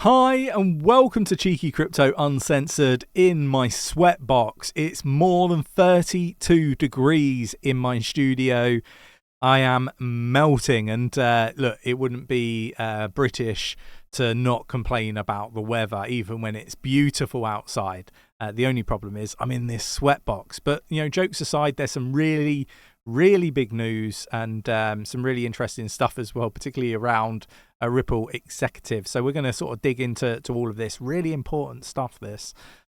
Hi and welcome to Cheeky Crypto Uncensored in my sweatbox. It's more than 32 degrees in my studio. I am melting and look, it wouldn't be British to not complain about the weather even when it's beautiful outside. The only problem is I'm in this sweatbox. But, you know, jokes aside, there's some really big news and some really interesting stuff as well, particularly around a Ripple executive. So we're going to sort of dig into all of this really important stuff.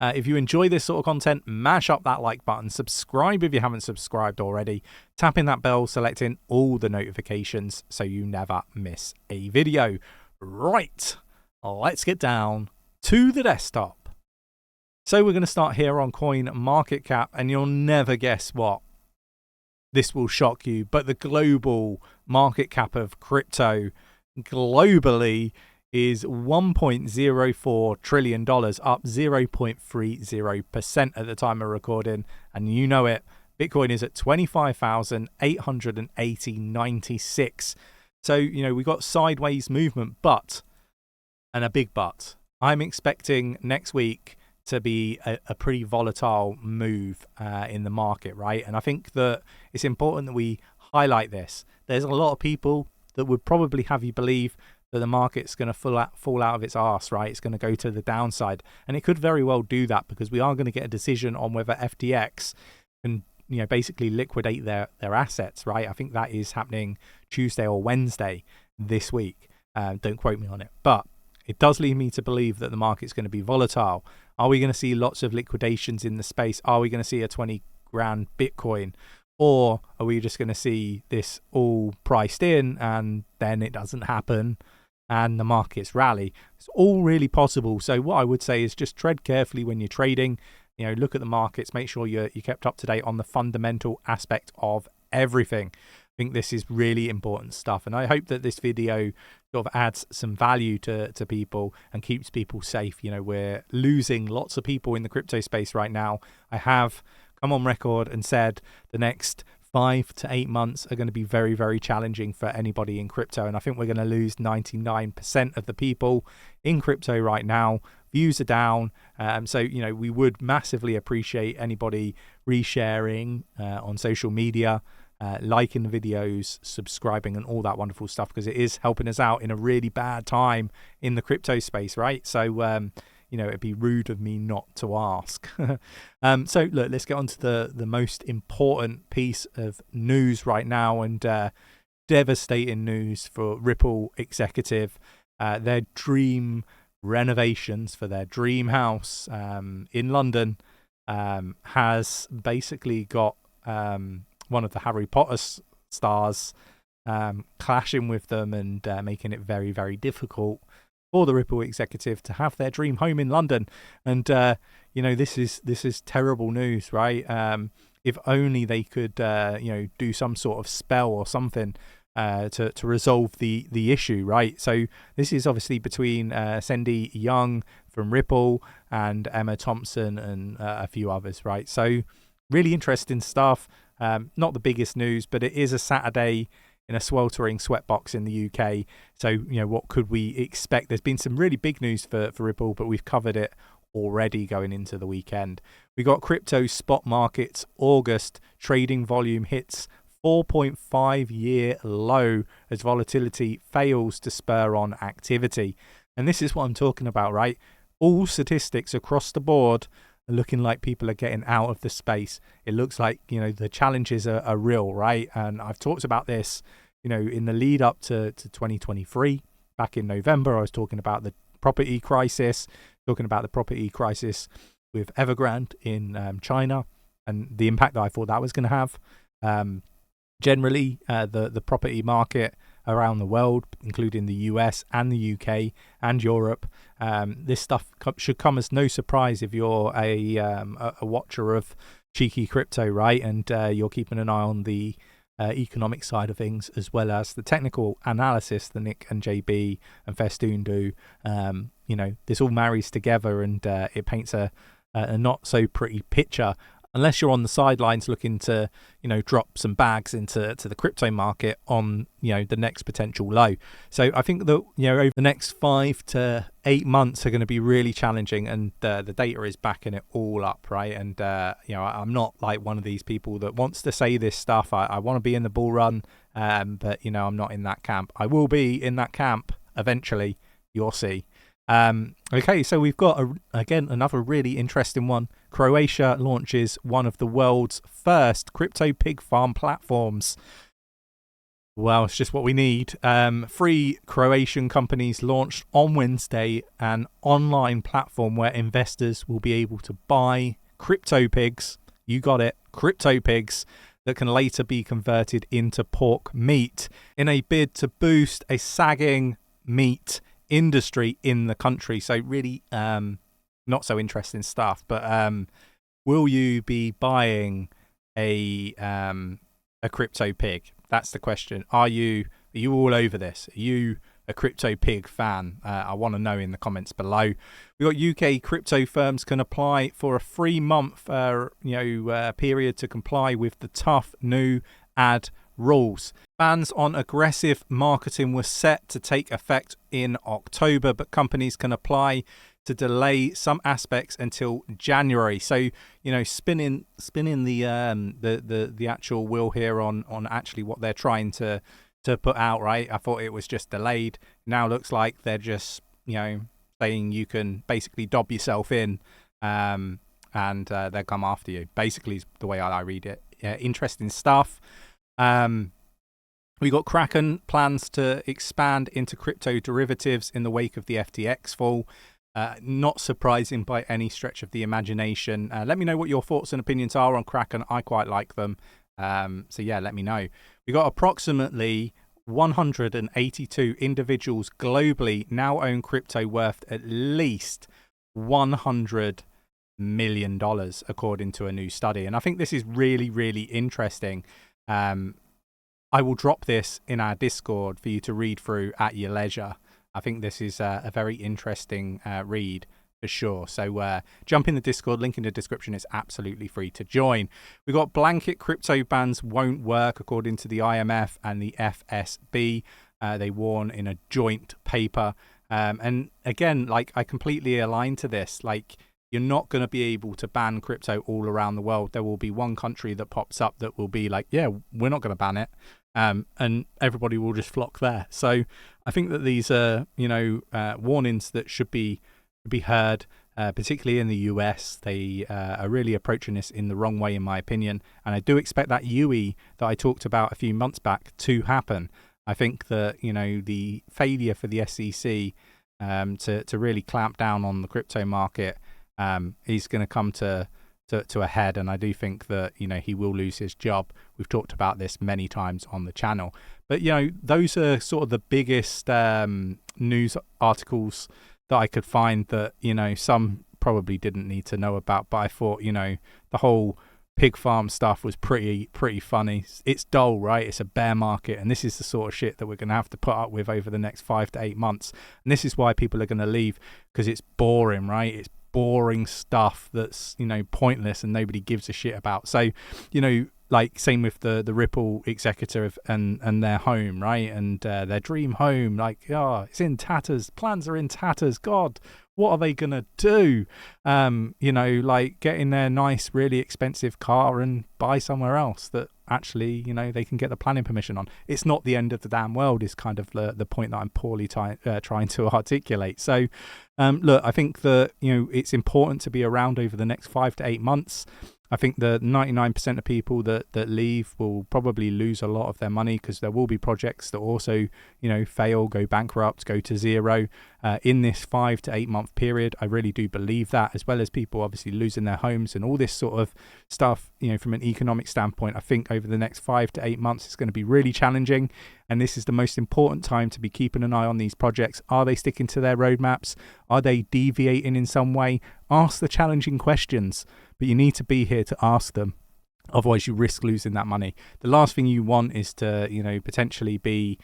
If you enjoy this sort of content, mash up that like button, subscribe if you haven't subscribed already, tapping that bell, selecting all the notifications so you never miss a video. Right, let's get down to the desktop. So we're going to start here on CoinMarketCap, and you'll never guess what. This will shock you, but the global market cap of crypto globally is $1.04 trillion, up 0.30% at the time of recording. And you know it, Bitcoin is at 25,880.96. So, you know, we got sideways movement, and a big but. I'm expecting next week to be a pretty volatile move in the market, right? And I think that it's important that we highlight this. There's a lot of people that would probably have you believe that the market's going to fall out of its arse, right? It's going to go to the downside. And it could very well do that because we are going to get a decision on whether FTX can, you know, basically liquidate their assets, right? I think that is happening Tuesday or Wednesday this week. Don't quote me on it. But it does lead me to believe that the market's going to be volatile. Are we going to see lots of liquidations in the space? Are we going to see a 20 grand Bitcoin? Or are we just going to see this all priced in and then it doesn't happen and the markets rally? It's all really possible. So what I would say is just tread carefully when you're trading. You know, look at the markets, make sure you're kept up to date on the fundamental aspect of everything. I think this is really important stuff, and I hope that this video sort of adds some value to people and keeps people safe. You know, we're losing lots of people in the crypto space right now. I have come on record and said the next 5 to 8 months are going to be very challenging for anybody in crypto, and I think we're going to lose 99% of the people in crypto right now. Views are down, so you know, we would massively appreciate anybody resharing on social media, liking the videos, subscribing and all that wonderful stuff, because it is helping us out in a really bad time in the crypto space, right? So you know, it'd be rude of me not to ask. So look, let's get on to the most important piece of news right now, and devastating news for Ripple executive. Their dream renovations for their dream house in London has basically got one of the Harry Potter stars clashing with them and making it very difficult for the Ripple executive to have their dream home in London. And you know, this is terrible news, right? If only they could you know, do some sort of spell or something to resolve the issue, right? So this is obviously between Cindy Young from Ripple and Emma Thompson and a few others, right? So really interesting stuff. Not the biggest news, but it is a Saturday in a sweltering sweatbox in the UK. So, you know, what could we expect? There's been some really big news for Ripple, but we've covered it already going into the weekend. We got crypto spot markets August trading volume hits 4.5-year low as volatility fails to spur on activity. And this is what I'm talking about, right? All statistics across the board are looking like people are getting out of the space. It looks like, you know, the challenges are real, right? And I've talked about this, you know, in the lead up to 2023. Back in November, I was talking about the property crisis, with Evergrande in China and the impact that I thought that was going to have. Generally, the property market around the world, including the US and the UK and Europe, this stuff should come as no surprise if you're a watcher of Cheeky Crypto, right? And you're keeping an eye on the economic side of things as well as the technical analysis that Nick and JB and Festoon do. You know, this all marries together and it paints a not so pretty picture unless you're on the sidelines looking to, drop some bags into the crypto market on, the next potential low. So I think that, over the next 5 to 8 months are going to be really challenging, and the data is backing it all up, right? And, I'm not like one of these people that wants to say this stuff. I want to be in the bull run, but, I'm not in that camp. I will be in that camp eventually, you'll see. Okay, so we've got again another really interesting one. Croatia launches one of the world's first crypto pig farm platforms. Well, it's just what we need. 3 Croatian companies launched on Wednesday an online platform where investors will be able to buy crypto pigs. You got it, crypto pigs that can later be converted into pork meat in a bid to boost a sagging meat industry in the country. So really not so interesting stuff, but will you be buying a crypto pig? That's the question. Are you all over this? Are you a crypto pig fan? I want to know in the comments below. We got UK crypto firms can apply for a 3-month period to comply with the tough new ad rules. Bans on aggressive marketing were set to take effect in October, but companies can apply to delay some aspects until January. So, spinning the actual wheel here on actually what they're trying to put out, right? I thought it was just delayed. Now looks like they're just, saying you can basically dob yourself in, and they'll come after you. Basically, is the way I read it. Interesting stuff. We got Kraken plans to expand into crypto derivatives in the wake of the FTX fall. Not surprising by any stretch of the imagination. Let me know what your thoughts and opinions are on Kraken. I quite like them. So yeah, let me know. We got approximately 182 individuals globally now own crypto worth at least $100 million, according to a new study. And I think this is really, really interesting. I will drop this in our Discord for you to read through at your leisure. I think this is a very interesting read for sure. So jump in the Discord, link in the description. It's absolutely free to join. We've got blanket crypto bans won't work, according to the IMF and the FSB. They warn in a joint paper. And again, I completely align to this. You're not going to be able to ban crypto all around the world. There will be one country that pops up that will be like, yeah, we're not going to ban it. And everybody will just flock there. So I think that these are, warnings that should be heard, particularly in the US. They are really approaching this in the wrong way, in my opinion. And I do expect that UE that I talked about a few months back to happen. I think that, the failure for the SEC to really clamp down on the crypto market is going to come to a head, and I do think that he will lose his job. We've talked about this many times on the channel, but those are sort of the biggest news articles that I could find that some probably didn't need to know about, but I thought the whole pig farm stuff was pretty funny. It's dull, right? It's a bear market, and this is the sort of shit that we're going to have to put up with over the next 5 to 8 months, and this is why people are going to leave, because it's boring, right? It's boring stuff that's pointless and nobody gives a shit about. So same with the Ripple executive and their home, right? And their dream home, it's in tatters. Plans are in tatters. God, what are they gonna do? Getting their nice, really expensive car and buy somewhere else that actually they can get the planning permission on. It's not the end of the damn world, is kind of the point that I'm poorly trying to articulate. So look, I think that it's important to be around over the next 5 to 8 months. I think the 99% of people that leave will probably lose a lot of their money, because there will be projects that also, fail, go bankrupt, go to zero in this 5 to 8 month period. I really do believe that, as well as people obviously losing their homes and all this sort of stuff, from an economic standpoint. I think over the next 5 to 8 months, it's going to be really challenging. And this is the most important time to be keeping an eye on these projects. Are they sticking to their roadmaps? Are they deviating in some way? Ask the challenging questions, but you need to be here to ask them. Otherwise, you risk losing that money. The last thing you want is to, potentially be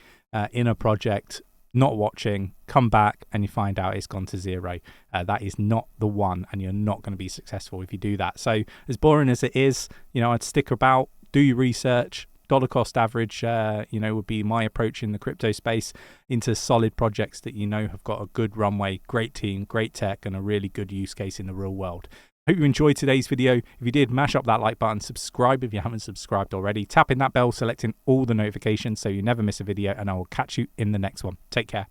in a project not watching, come back and you find out it's gone to zero. That is not the one, and you're not going to be successful if you do that. So as boring as it is, I'd stick about, do your research. Dollar cost average, would be my approach in the crypto space, into solid projects that have got a good runway, great team, great tech, and a really good use case in the real world. Hope you enjoyed today's video. If you did, mash up that like button, subscribe if you haven't subscribed already, tap in that bell, selecting all the notifications so you never miss a video, and I will catch you in the next one. Take care.